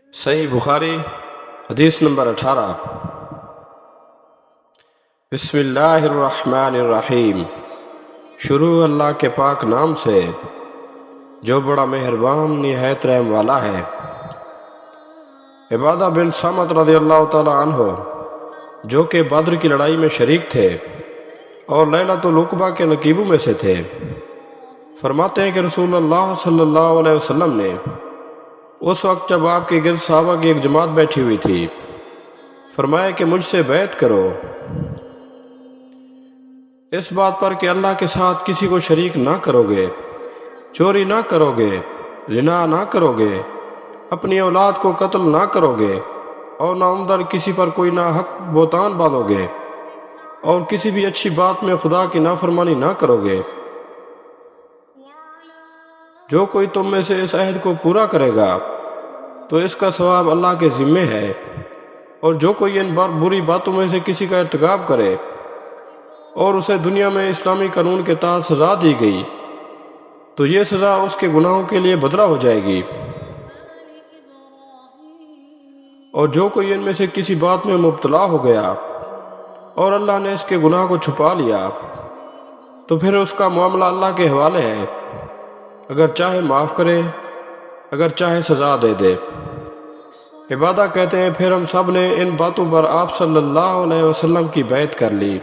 صحیح بخاری حدیث نمبر 18۔ بسم اللہ الرحمن الرحیم۔ شروع اللہ کے پاک نام سے جو بڑا مہربان نہایت رحم والا ہے۔ عبادہ بن صامت رضی اللہ تعالی عنہ جو کہ بدر کی لڑائی میں شریک تھے اور لیلۃ العقبہ کے نقیبوں میں سے تھے، فرماتے ہیں کہ رسول اللہ صلی اللہ علیہ وسلم نے اس وقت جب آپ کے گرد صحابہ کی ایک جماعت بیٹھی ہوئی تھی، فرمایا کہ مجھ سے بیعت کرو اس بات پر کہ اللہ کے ساتھ کسی کو شریک نہ کرو گے، چوری نہ کرو گے، زنا نہ کرو گے، اپنی اولاد کو قتل نہ کرو گے، اور نہ اندر کسی پر کوئی ناحق بہتان باندھو گے، اور کسی بھی اچھی بات میں خدا کی نافرمانی نہ کرو گے۔ جو کوئی تم میں سے اس عہد کو پورا کرے گا تو اس کا ثواب اللہ کے ذمے ہے، اور جو کوئی ان بری باتوں میں سے کسی کا ارتکاب کرے اور اسے دنیا میں اسلامی قانون کے تحت سزا دی گئی تو یہ سزا اس کے گناہوں کے لیے بدلہ ہو جائے گی، اور جو کوئی ان میں سے کسی بات میں مبتلا ہو گیا اور اللہ نے اس کے گناہ کو چھپا لیا تو پھر اس کا معاملہ اللہ کے حوالے ہے، اگر چاہے معاف کرے، اگر چاہے سزا دے دے۔ عبادہ کہتے ہیں پھر ہم سب نے ان باتوں پر آپ صلی اللہ علیہ وسلم کی بیعت کر لی۔